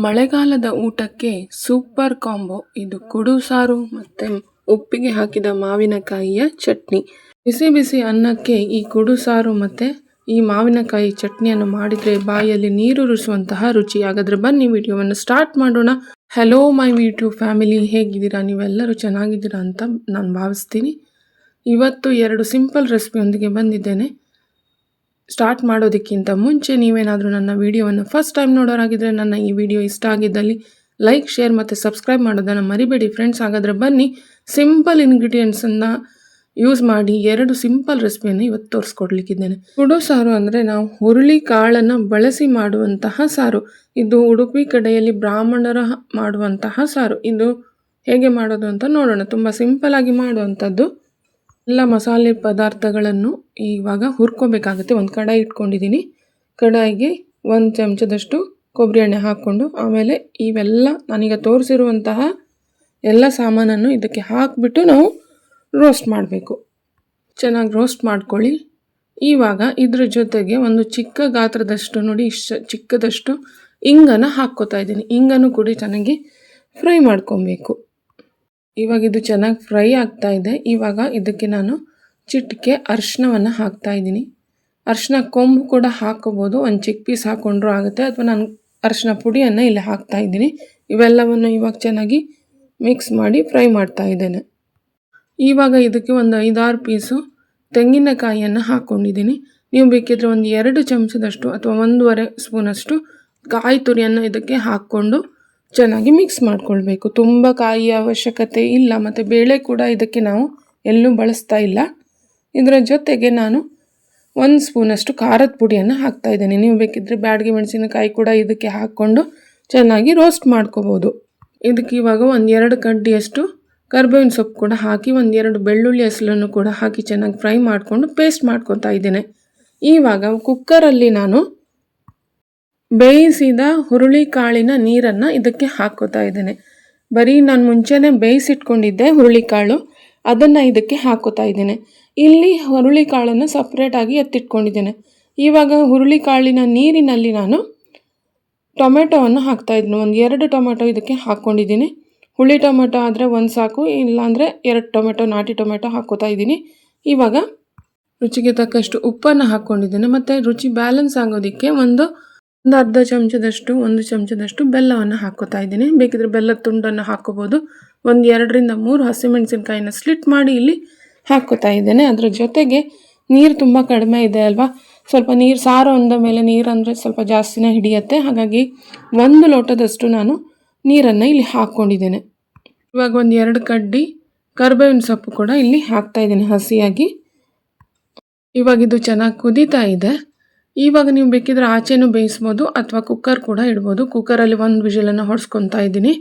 ಮಳೆಗಾಲದ ಊಟಕ್ಕೆ super combo ಇದು ಕುಡು ಸಾರು ಮತ್ತು ಉಪ್ಪಿಗೆ ಹಾಕಿದ ಮಾವಿನಕಾಯಿಯ ಚಟ್ನಿ. ಬಿಸಿ ಬಿಸಿ ಅನ್ನಕ್ಕೆ ಈ ಕುಡು ಸಾರು ಮತ್ತು ಈ ಮಾವಿನಕಾಯಿ ಚಟ್ನಿಯನ್ನು ಮಾಡಿದರೆ ಬಾಯಲ್ಲಿ ನೀರೂರಿಸುವಂತಹ ರುಚಿ. ಹಾಗಾದರೆ ಬನ್ನಿ ವಿಡಿಯೋವನ್ನು ಸ್ಟಾರ್ಟ್ ಮಾಡೋಣ. ಹಲೋ ಮೈ ಯೂಟ್ಯೂಬ್ ಫ್ಯಾಮಿಲಿ, ಹೇಗಿದ್ದೀರಾ? ನೀವೆಲ್ಲರೂ ಚೆನ್ನಾಗಿದ್ದೀರಾ ಅಂತ ನಾನು ಭಾವಿಸ್ತೀನಿ. ಇವತ್ತು 2 ಸಿಂಪಲ್ ರೆಸಿಪಿಯೊಂದಿಗೆ ಬಂದಿದ್ದೇನೆ. ಸ್ಟಾರ್ಟ್ ಮಾಡೋದಕ್ಕಿಂತ ಮುಂಚೆ ನೀವೇನಾದರೂ ನನ್ನ ವಿಡಿಯೋವನ್ನು ಫಸ್ಟ್ ಟೈಮ್ ನೋಡೋರಾಗಿದ್ದರೆ ನನ್ನ ಈ ವಿಡಿಯೋ ಇಷ್ಟ ಆಗಿದ್ದಲ್ಲಿ ಲೈಕ್, ಶೇರ್ ಮತ್ತು ಸಬ್ಸ್ಕ್ರೈಬ್ ಮಾಡೋದನ್ನು ಮರಿಬೇಡಿ ಫ್ರೆಂಡ್ಸ್. ಹಾಗಾದರೆ ಬನ್ನಿ, ಸಿಂಪಲ್ ಇಂಗ್ರೀಡಿಯೆಂಟ್ಸನ್ನು ಯೂಸ್ ಮಾಡಿ 2 ಸಿಂಪಲ್ ರೆಸಿಪಿಯನ್ನು ಇವತ್ತು ತೋರಿಸ್ಕೊಡ್ಲಿಕ್ಕಿದ್ದೇನೆ. ಕುಡು ಸಾರು ಅಂದರೆ ನಾವು ಹುರುಳಿ ಕಾಳನ್ನು ಬಳಸಿ ಮಾಡುವಂತಹ ಸಾರು. ಇದು ಉಡುಪಿ ಕಡೆಯಲ್ಲಿ ಬ್ರಾಹ್ಮಣರ ಮಾಡುವಂತಹ ಸಾರು. ಇದು ಹೇಗೆ ಮಾಡೋದು ಅಂತ ನೋಡೋಣ. ತುಂಬ ಸಿಂಪಲ್ ಆಗಿ ಮಾಡುವಂಥದ್ದು. ಎಲ್ಲ ಮಸಾಲೆ ಪದಾರ್ಥಗಳನ್ನು ಇವಾಗ ಹುರ್ಕೋಬೇಕಾಗುತ್ತೆ. ಒಂದು ಕಡಾಯಿ ಇಟ್ಕೊಂಡಿದ್ದೀನಿ. ಕಡಾಯಿಗೆ 1 ಚಮಚದಷ್ಟು ಕೊಬ್ಬರಿ ಎಣ್ಣೆ ಹಾಕ್ಕೊಂಡು ಆಮೇಲೆ ಇವೆಲ್ಲ ನಾನೀಗ ತೋರಿಸಿರುವಂತಹ ಎಲ್ಲ ಸಾಮಾನನ್ನು ಇದಕ್ಕೆ ಹಾಕಿಬಿಟ್ಟು ನಾವು ರೋಸ್ಟ್ ಮಾಡಬೇಕು. ಚೆನ್ನಾಗಿ ರೋಸ್ಟ್ ಮಾಡ್ಕೊಳ್ಳಿ. ಇವಾಗ ಇದ್ರ ಜೊತೆಗೆ ಒಂದು ಚಿಕ್ಕ ಗಾತ್ರದಷ್ಟು, ನೋಡಿ ಇಷ್ಟು ಚಿಕ್ಕದಷ್ಟು ಇಂಗನ್ನು ಹಾಕ್ಕೋತಾ ಇದ್ದೀನಿ. ಇಂಗನ್ನು ಕೂಡ ಚೆನ್ನಾಗಿ ಫ್ರೈ ಮಾಡ್ಕೊಬೇಕು. ಇವಾಗ ಇದು ಚೆನ್ನಾಗಿ ಫ್ರೈ ಆಗ್ತಾ ಇದೆ. ಇವಾಗ ಇದಕ್ಕೆ ನಾನು ಚಿಟಿಕೆ ಅರಿಶಿನವನ್ನು ಹಾಕ್ತಾ ಇದ್ದೀನಿ. ಅರಿಶಿನ ಕೊಂಬು ಕೂಡ ಹಾಕೋಬೋದು, ಒಂದು ಚಿಕ್ಕ ಪೀಸ್ ಹಾಕ್ಕೊಂಡ್ರೂ ಆಗುತ್ತೆ, ಅಥವಾ ನಾನು ಅರಿಶಿನ ಪುಡಿಯನ್ನು ಇಲ್ಲಿ ಹಾಕ್ತಾ ಇದ್ದೀನಿ. ಇವೆಲ್ಲವನ್ನು ಇವಾಗ ಚೆನ್ನಾಗಿ ಮಿಕ್ಸ್ ಮಾಡಿ ಫ್ರೈ ಮಾಡ್ತಾ ಇದ್ದೇನೆ. ಇವಾಗ ಇದಕ್ಕೆ ಒಂದು 5-6 ಪೀಸು ತೆಂಗಿನಕಾಯಿಯನ್ನು ಹಾಕ್ಕೊಂಡಿದ್ದೀನಿ. ನೀವು ಬೇಕಿದ್ರೆ ಒಂದು 2 ಚಮಚದಷ್ಟು ಅಥವಾ 1.5 ಸ್ಪೂನಷ್ಟು ಕಾಯಿ ತುರಿಯನ್ನು ಇದಕ್ಕೆ ಹಾಕ್ಕೊಂಡು ಚೆನ್ನಾಗಿ ಮಿಕ್ಸ್ ಮಾಡ್ಕೊಳ್ಬೇಕು. ತುಂಬ ಕಾಯಿಯ ಅವಶ್ಯಕತೆ ಇಲ್ಲ, ಮತ್ತು ಬೇಳೆ ಕೂಡ ಇದಕ್ಕೆ ನಾವು ಎಲ್ಲೂ ಬಳಸ್ತಾ ಇಲ್ಲ. ಇದರ ಜೊತೆಗೆ ನಾನು 1 ಸ್ಪೂನಷ್ಟು ಖಾರದ ಪುಡಿಯನ್ನು ಹಾಕ್ತಾ ಇದ್ದೇನೆ. ನೀವು ಬೇಕಿದ್ದರೆ ಬ್ಯಾಡಗಿ ಮೆಣಸಿನಕಾಯಿ ಕೂಡ ಇದಕ್ಕೆ ಹಾಕ್ಕೊಂಡು ಚೆನ್ನಾಗಿ ರೋಸ್ಟ್ ಮಾಡ್ಕೋಬೋದು. ಇದಕ್ಕೆ ಇವಾಗ 1-2 ಕಡ್ಡಿಯಷ್ಟು ಕರಿಬೇವಿನ ಸೊಪ್ಪು ಕೂಡ ಹಾಕಿ 1-2 ಬೆಳ್ಳುಳ್ಳಿ ಹೆಸಲನ್ನು ಕೂಡ ಹಾಕಿ ಚೆನ್ನಾಗಿ ಫ್ರೈ ಮಾಡಿಕೊಂಡು ಪೇಸ್ಟ್ ಮಾಡ್ಕೊತಾ ಇದ್ದೇನೆ. ಇವಾಗ ಕುಕ್ಕರಲ್ಲಿ ನಾನು ಬೇಯಿಸಿದ ಹುರುಳಿ ಕಾಳಿನ ನೀರನ್ನು ಇದಕ್ಕೆ ಹಾಕ್ಕೋತಾ ಇದ್ದೇನೆ. ಬರೀ ನಾನು ಮುಂಚೆನೇ ಬೇಯಿಸಿಟ್ಕೊಂಡಿದ್ದೆ ಹುರುಳಿ ಕಾಳು, ಅದನ್ನು ಇದಕ್ಕೆ ಹಾಕ್ಕೋತಾ ಇದ್ದೇನೆ. ಇಲ್ಲಿ ಹುರುಳಿ ಕಾಳನ್ನು ಸಪ್ರೇಟಾಗಿ ಎತ್ತಿಟ್ಕೊಂಡಿದ್ದೇನೆ. ಇವಾಗ ಹುರುಳಿ ಕಾಳಿನ ನೀರಿನಲ್ಲಿ ನಾನು ಟೊಮೆಟೊವನ್ನು ಹಾಕ್ತಾಯಿದ್ದೀನಿ. 1-2 ಟೊಮೆಟೊ ಇದಕ್ಕೆ ಹಾಕ್ಕೊಂಡಿದ್ದೀನಿ. ಹುಳಿ ಟೊಮೆಟೊ ಆದರೆ 1 ಸಾಕು, ಇಲ್ಲಾಂದರೆ 2 ಟೊಮೆಟೊ ನಾಟಿ ಟೊಮೆಟೊ ಹಾಕ್ಕೋತಾ ಇದ್ದೀನಿ. ಇವಾಗ ರುಚಿಗೆ ತಕ್ಕಷ್ಟು ಉಪ್ಪನ್ನು ಹಾಕ್ಕೊಂಡಿದ್ದೇನೆ, ಮತ್ತು ರುಚಿ ಬ್ಯಾಲೆನ್ಸ್ ಆಗೋದಕ್ಕೆ ಒಂದು ಅರ್ಧ ಚಮಚದಷ್ಟು 1 ಚಮಚದಷ್ಟು ಬೆಲ್ಲವನ್ನು ಹಾಕ್ಕೋತಾ ಇದ್ದೀನಿ. ಬೇಕಿದ್ರೆ ಬೆಲ್ಲದ ತುಂಡನ್ನು ಹಾಕ್ಕೋಬೋದು. 2-3 ಹಸಿಮೆಣಸಿನಕಾಯಿನ ಸ್ಲಿಟ್ ಮಾಡಿ ಇಲ್ಲಿ ಹಾಕ್ಕೋತಾ ಇದ್ದೇನೆ. ಅದರ ಜೊತೆಗೆ ನೀರು ತುಂಬ ಕಡಿಮೆ ಇದೆ ಅಲ್ವಾ, ಸ್ವಲ್ಪ ನೀರು ಸಾರು ಅಂದ ಮೇಲೆ ನೀರು ಅಂದರೆ ಸ್ವಲ್ಪ ಜಾಸ್ತಿನೇ ಹಿಡಿಯುತ್ತೆ. ಹಾಗಾಗಿ 1 ಲೋಟದಷ್ಟು ನಾನು ನೀರನ್ನು ಇಲ್ಲಿ ಹಾಕ್ಕೊಂಡಿದ್ದೇನೆ. ಇವಾಗ 1-2 ಕಡ್ಡಿ ಕರಿಬೇವಿನ ಸೊಪ್ಪು ಕೂಡ ಇಲ್ಲಿ ಹಾಕ್ತಾ ಇದ್ದೀನಿ ಹಸಿಯಾಗಿ. ಇವಾಗ ಇದು ಚೆನ್ನಾಗಿ ಕುದೀತಾ ಇದೆ. ಇವಾಗ ನೀವು ಬೇಕಿದ್ರೆ ಆಚೆನೂ ಬೇಯಿಸ್ಬೋದು ಅಥವಾ ಕುಕ್ಕರ್ ಕೂಡ ಇಡ್ಬೋದು. ಕುಕ್ಕರಲ್ಲಿ 1 ವಿಷಲನ್ನು ಹೊಡ್ಸ್ಕೊತಾ ಇದ್ದೀನಿ.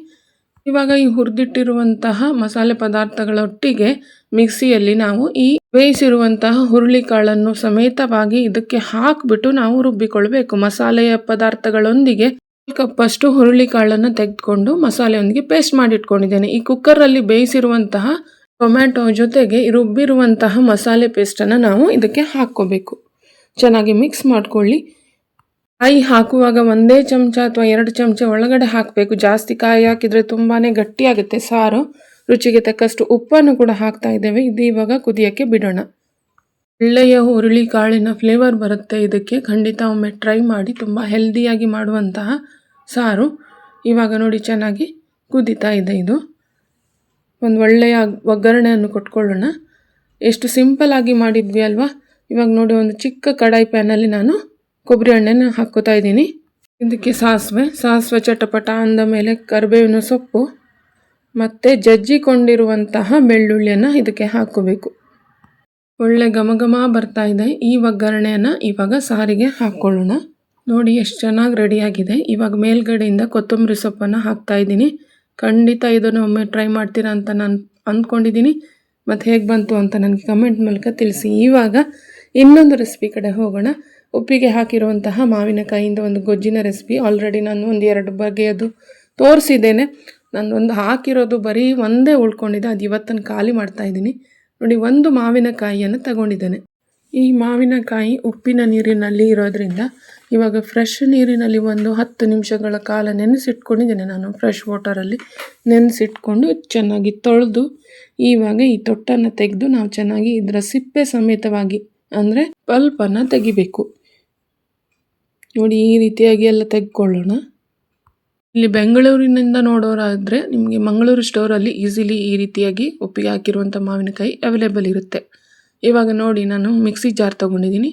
ಇವಾಗ ಈ ಹುರಿದಿಟ್ಟಿರುವಂತಹ ಮಸಾಲೆ ಪದಾರ್ಥಗಳೊಟ್ಟಿಗೆ ಮಿಕ್ಸಿಯಲ್ಲಿ ನಾವು ಈ ಬೇಯಿಸಿರುವಂತಹ ಹುರುಳಿ ಕಾಳನ್ನು ಸಮೇತವಾಗಿ ಇದಕ್ಕೆ ಹಾಕಿಬಿಟ್ಟು ನಾವು ರುಬ್ಬಿಕೊಳ್ಬೇಕು. ಮಸಾಲೆಯ ಪದಾರ್ಥಗಳೊಂದಿಗೆ 1 ಕಪ್ಪಷ್ಟು ಹುರುಳಿ ಕಾಳನ್ನು ತೆಗೆದುಕೊಂಡು ಮಸಾಲೆಯೊಂದಿಗೆ ಪೇಸ್ಟ್ ಮಾಡಿಟ್ಕೊಂಡಿದ್ದೇನೆ. ಈ ಕುಕ್ಕರಲ್ಲಿ ಬೇಯಿಸಿರುವಂತಹ ಟೊಮ್ಯಾಟೊ ಜೊತೆಗೆ ರುಬ್ಬಿರುವಂತಹ ಮಸಾಲೆ ಪೇಸ್ಟನ್ನು ನಾವು ಇದಕ್ಕೆ ಹಾಕ್ಕೋಬೇಕು. ಚೆನ್ನಾಗಿ ಮಿಕ್ಸ್ ಮಾಡ್ಕೊಳ್ಳಿ. ಕಾಯಿ ಹಾಕುವಾಗ 1 ಚಮಚ ಅಥವಾ 2 ಚಮಚ ಒಳಗಡೆ ಹಾಕಬೇಕು. ಜಾಸ್ತಿ ಕಾಯಿ ಹಾಕಿದರೆ ತುಂಬಾ ಗಟ್ಟಿಯಾಗುತ್ತೆ ಸಾರು. ರುಚಿಗೆ ತಕ್ಕಷ್ಟು ಉಪ್ಪನ್ನು ಕೂಡ ಹಾಕ್ತಾ ಇದ್ದೇವೆ. ಇದು ಇವಾಗ ಕುದಿಯೋಕ್ಕೆ ಬಿಡೋಣ. ಒಳ್ಳೆಯ ಹುರುಳಿ ಕಾಳಿನ ಫ್ಲೇವರ್ ಬರುತ್ತೆ ಇದಕ್ಕೆ. ಖಂಡಿತ ಒಮ್ಮೆ ಟ್ರೈ ಮಾಡಿ, ತುಂಬ ಹೆಲ್ದಿಯಾಗಿ ಮಾಡುವಂತಹ ಸಾರು. ಇವಾಗ ನೋಡಿ ಚೆನ್ನಾಗಿ ಕುದೀತಾ ಇದೆ. ಇದು ಒಂದು ಒಳ್ಳೆಯ ಒಗ್ಗರಣೆಯನ್ನು ಕೊಟ್ಕೊಳ್ಳೋಣ. ಎಷ್ಟು ಸಿಂಪಲ್ಲಾಗಿ ಮಾಡಿದ್ವಿ ಅಲ್ವಾ. ಇವಾಗ ನೋಡಿ, ಒಂದು ಚಿಕ್ಕ ಕಡಾಯಿ ಪ್ಯಾನಲ್ಲಿ ನಾನು ಕೊಬ್ಬರಿ ಎಣ್ಣೆನ ಹಾಕ್ಕೋತಾ ಇದ್ದೀನಿ. ಇದಕ್ಕೆ ಸಾಸಿವೆ ಚಟಪಟ ಅಂದ ಮೇಲೆ ಕರಿಬೇವಿನ ಸೊಪ್ಪು ಮತ್ತು ಜಜ್ಜಿಕೊಂಡಿರುವಂತಹ ಬೆಳ್ಳುಳ್ಳಿಯನ್ನು ಇದಕ್ಕೆ ಹಾಕ್ಕೋಬೇಕು. ಒಳ್ಳೆ ಘಮ ಬರ್ತಾ ಇದೆ. ಈ ಒಗ್ಗರಣೆಯನ್ನು ಇವಾಗ ಸಾರಿಗೆ ಹಾಕ್ಕೊಳ್ಳೋಣ. ನೋಡಿ ಎಷ್ಟು ಚೆನ್ನಾಗಿ ರೆಡಿಯಾಗಿದೆ. ಇವಾಗ ಮೇಲ್ಗಡೆಯಿಂದ ಕೊತ್ತಂಬರಿ ಸೊಪ್ಪನ್ನು ಹಾಕ್ತಾ ಇದ್ದೀನಿ. ಖಂಡಿತ ಇದನ್ನು ಒಮ್ಮೆ ಟ್ರೈ ಮಾಡ್ತೀರಾ ಅಂತ ನಾನು ಅಂದ್ಕೊಂಡಿದ್ದೀನಿ. ಮತ್ತು ಹೇಗೆ ಬಂತು ಅಂತ ನನಗೆ ಕಮೆಂಟ್ ಮೂಲಕ ತಿಳಿಸಿ. ಇವಾಗ ಇನ್ನೊಂದು ರೆಸಿಪಿ ಕಡೆ ಹೋಗೋಣ. ಉಪ್ಪಿಗೆ ಹಾಕಿರುವಂತಹ ಮಾವಿನಕಾಯಿಯಿಂದ ಒಂದು ಗೊಜ್ಜಿನ ರೆಸಿಪಿ ಆಲ್ರೆಡಿ ನಾನು 1-2 ಬಗೆಯದು ತೋರಿಸಿದ್ದೇನೆ. ನಾನು ಹಾಕಿರೋದು ಬರೀ ಒಂದೇ ಉಳ್ಕೊಂಡಿದೆ, ಅದು ಇವತ್ತನ್ನು ಖಾಲಿ ಮಾಡ್ತಾಯಿದ್ದೀನಿ. ನೋಡಿ, 1 ಮಾವಿನಕಾಯಿಯನ್ನು ತಗೊಂಡಿದ್ದೇನೆ. ಈ ಮಾವಿನಕಾಯಿ ಉಪ್ಪಿನ ನೀರಿನಲ್ಲಿ ಇರೋದ್ರಿಂದ ಇವಾಗ ಫ್ರೆಶ್ ನೀರಿನಲ್ಲಿ ಒಂದು 10 ನಿಮಿಷಗಳ ಕಾಲ ನೆನೆಸಿಟ್ಕೊಂಡಿದ್ದೇನೆ ನಾನು. ಫ್ರೆಶ್ ವಾಟರಲ್ಲಿ ನೆನೆಸಿಟ್ಕೊಂಡು ಚೆನ್ನಾಗಿ ತೊಳೆದು ಇವಾಗ ಈ ತೊಟ್ಟನ್ನು ತೆಗೆದು ನಾವು ಚೆನ್ನಾಗಿ ಇದರ ಸಿಪ್ಪೆ ಸಮೇತವಾಗಿ ಅಂದರೆ ಪಲ್ಪನ್ನು ತೆಗಿಬೇಕು. ನೋಡಿ, ಈ ರೀತಿಯಾಗಿ ಎಲ್ಲ ತೆಗೆದುಕೊಳ್ಳೋಣ. ಇಲ್ಲಿ ಬೆಂಗಳೂರಿನಿಂದ ನೋಡೋರಾದರೆ ನಿಮಗೆ ಮಂಗಳೂರು ಸ್ಟೋರಲ್ಲಿ ಈಸಿಲಿ ಈ ರೀತಿಯಾಗಿ ಉಪ್ಪಿಗೆ ಹಾಕಿರುವಂಥ ಮಾವಿನಕಾಯಿ ಅವೈಲೇಬಲ್ ಇರುತ್ತೆ. ಇವಾಗ ನೋಡಿ, ನಾನು ಮಿಕ್ಸಿ ಜಾರ್ ತೊಗೊಂಡಿದ್ದೀನಿ.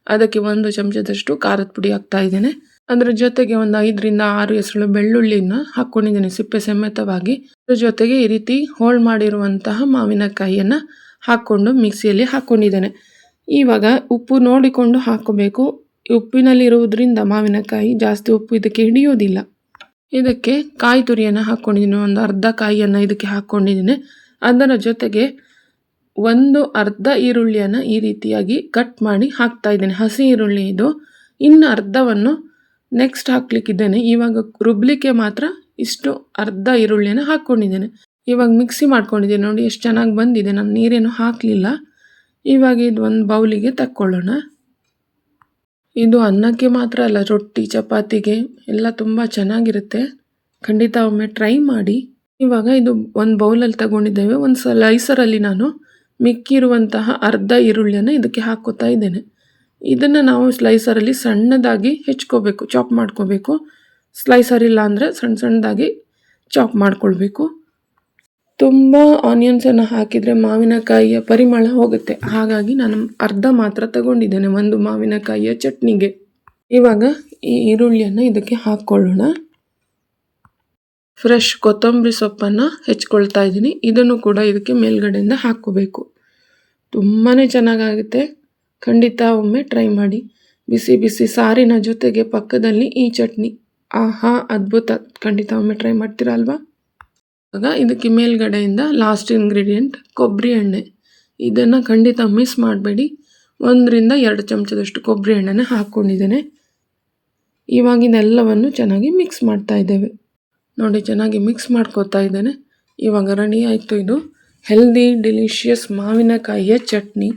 ಅದಕ್ಕೆ 1 ಚಮಚದಷ್ಟು ಖಾರದ ಪುಡಿ ಹಾಕ್ತಾ ಇದ್ದೇನೆ. ಅದರ ಜೊತೆಗೆ ಒಂದು 5ರಿಂದ 6 ಎಸಳು ಬೆಳ್ಳುಳ್ಳಿನ ಹಾಕ್ಕೊಂಡಿದ್ದೇನೆ ಸಿಪ್ಪೆ ಸಮೇತವಾಗಿ. ಅದರ ಜೊತೆಗೆ ಈ ರೀತಿ ಹೋಳು ಮಾಡಿರುವಂತಹ ಮಾವಿನಕಾಯಿಯನ್ನು ಹಾಕ್ಕೊಂಡು ಮಿಕ್ಸಿಯಲ್ಲಿ ಹಾಕ್ಕೊಂಡಿದ್ದೇನೆ. ಇವಾಗ ಉಪ್ಪು ನೋಡಿಕೊಂಡು ಹಾಕೋಬೇಕು. ಉಪ್ಪಿನಲ್ಲಿರುವುದರಿಂದ ಮಾವಿನಕಾಯಿ ಜಾಸ್ತಿ ಉಪ್ಪು ಇದಕ್ಕೆ ಹಿಡಿಯೋದಿಲ್ಲ. ಇದಕ್ಕೆ ಕಾಯಿ ತುರಿಯನ್ನು ಹಾಕ್ಕೊಂಡಿದ್ದೀನಿ. ಒಂದು ಅರ್ಧ ಕಾಯಿಯನ್ನು ಇದಕ್ಕೆ ಹಾಕ್ಕೊಂಡಿದ್ದೀನಿ. ಅದರ ಜೊತೆಗೆ ಒಂದು ಅರ್ಧ ಈರುಳ್ಳಿಯನ್ನು ಈ ರೀತಿಯಾಗಿ ಕಟ್ ಮಾಡಿ ಹಾಕ್ತಾ ಇದ್ದೇನೆ. ಹಸಿ ಈರುಳ್ಳಿ ಇದು. ಇನ್ನು ಅರ್ಧವನ್ನು ನೆಕ್ಸ್ಟ್ ಹಾಕ್ಲಿಕ್ಕಿದ್ದೇನೆ. ಇವಾಗ ರುಬ್ಲಿಕ್ಕೆ ಮಾತ್ರ ಇಷ್ಟು ಅರ್ಧ ಈರುಳ್ಳಿಯನ್ನು ಹಾಕ್ಕೊಂಡಿದ್ದೇನೆ. ಇವಾಗ ಮಿಕ್ಸಿ ಮಾಡ್ಕೊಂಡಿದ್ದೇನೆ. ನೋಡಿ ಎಷ್ಟು ಚೆನ್ನಾಗಿ ಬಂದಿದೆ. ನಾನು ನೀರೇನು ಹಾಕಲಿಲ್ಲ. ಇವಾಗ ಇದು ಒಂದು ಬೌಲಿಗೆ ತಕ್ಕೊಳ್ಳೋಣ. ಇದು ಅನ್ನಕ್ಕೆ ಮಾತ್ರ ಅಲ್ಲ, ರೊಟ್ಟಿ ಚಪಾತಿಗೆ ಎಲ್ಲ ತುಂಬ ಚೆನ್ನಾಗಿರುತ್ತೆ. ಖಂಡಿತ ಒಮ್ಮೆ ಟ್ರೈ ಮಾಡಿ. ಇವಾಗ ಇದು ಒಂದು ಬೌಲಲ್ಲಿ ತಗೊಂಡಿದ್ದೇವೆ. ಒಂದು ಸ್ಲೈಸರಲ್ಲಿ ನಾನು ಮಿಕ್ಕಿರುವಂತಹ ಅರ್ಧ ಈರುಳ್ಳಿಯನ್ನು ಇದಕ್ಕೆ ಹಾಕೋತಾ ಇದ್ದೇನೆ. ಇದನ್ನು ನಾವು ಸ್ಲೈಸರಲ್ಲಿ ಸಣ್ಣದಾಗಿ ಹೆಚ್ಕೋಬೇಕು, ಚಾಪ್ ಮಾಡ್ಕೋಬೇಕು. ಸ್ಲೈಸರ್ ಇಲ್ಲ ಅಂದರೆ ಸಣ್ಣದಾಗಿ ಚಾಪ್ ಮಾಡ್ಕೊಳ್ಬೇಕು. ತುಂಬ ಆನಿಯನ್ಸನ್ನು ಹಾಕಿದರೆ ಮಾವಿನಕಾಯಿಯ ಪರಿಮಳ ಹೋಗುತ್ತೆ. ಹಾಗಾಗಿ ನಾನು ಅರ್ಧ ಮಾತ್ರ ತಗೊಂಡಿದ್ದೇನೆ ಒಂದು ಮಾವಿನಕಾಯಿಯ ಚಟ್ನಿಗೆ. ಇವಾಗ ಈ ಈರುಳ್ಳಿಯನ್ನು ಇದಕ್ಕೆ ಹಾಕ್ಕೊಳ್ಳೋಣ. ಫ್ರೆಶ್ ಕೊತ್ತಂಬರಿ ಸೊಪ್ಪನ್ನು ಹೆಚ್ಕೊಳ್ತಾ ಇದ್ದೀನಿ. ಇದನ್ನು ಕೂಡ ಇದಕ್ಕೆ ಮೇಲ್ಗಡೆಯಿಂದ ಹಾಕ್ಕೋಬೇಕು. ತುಂಬಾ ಚೆನ್ನಾಗಾಗುತ್ತೆ. ಖಂಡಿತ ಒಮ್ಮೆ ಟ್ರೈ ಮಾಡಿ. ಬಿಸಿ ಬಿಸಿ ಸಾರಿನ ಜೊತೆಗೆ ಪಕ್ಕದಲ್ಲಿ ಈ ಚಟ್ನಿ, ಆಹಾ ಅದ್ಭುತ. ಖಂಡಿತ ಒಮ್ಮೆ ಟ್ರೈ ಮಾಡ್ತೀರಾ ಅಲ್ವಾ? ಆಗ ಇದಕ್ಕೆ ಮೇಲ್ಗಡೆಯಿಂದ ಲಾಸ್ಟ್ ಇಂಗ್ರೀಡಿಯೆಂಟ್ ಕೊಬ್ಬರಿ ಎಣ್ಣೆ. ಇದನ್ನು ಖಂಡಿತ ಮಿಸ್ ಮಾಡಬೇಡಿ. 1ರಿಂದ 2 ಚಮಚದಷ್ಟು ಕೊಬ್ಬರಿ ಎಣ್ಣೆನ ಹಾಕ್ಕೊಂಡಿದ್ದೇನೆ. ಇವಾಗ ಇದೆಲ್ಲವನ್ನು ಚೆನ್ನಾಗಿ ಮಿಕ್ಸ್ ಮಾಡ್ತಾ ಇದ್ದೇವೆ. ನೋಡಿ, ಚೆನ್ನಾಗಿ ಮಿಕ್ಸ್ ಮಾಡ್ಕೋತಾ ಇದ್ದೇನೆ. ಇವಾಗ ರೆಡಿ ಆಯಿತು. ಇದು ಹೆಲ್ದಿ ಡಿಲಿಷಿಯಸ್ ಮಾವಿನಕಾಯಿಯ ಚಟ್ನಿ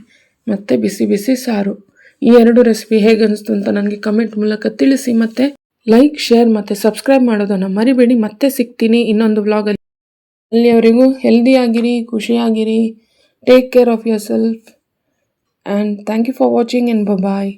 ಮತ್ತು ಬಿಸಿ ಬಿಸಿ ಸಾರು. ಈ 2 ರೆಸಿಪಿ ಹೇಗೆ ಅನಿಸ್ತು ಅಂತ ನನಗೆ ಕಮೆಂಟ್ ಮೂಲಕ ತಿಳಿಸಿ. ಮತ್ತು ಲೈಕ್, ಶೇರ್ ಮತ್ತು ಸಬ್ಸ್ಕ್ರೈಬ್ ಮಾಡೋದನ್ನು ಮರಿಬೇಡಿ. ಮತ್ತೆ ಸಿಗ್ತೀನಿ ಇನ್ನೊಂದು ವ್ಲಾಗಲ್ಲಿ. ಅಲ್ಲಿಯವರೆಗೂ ಹೆಲ್ದಿಯಾಗಿರಿ, ಖುಷಿಯಾಗಿರಿ. Take care of yourself and thank you for watching and bye.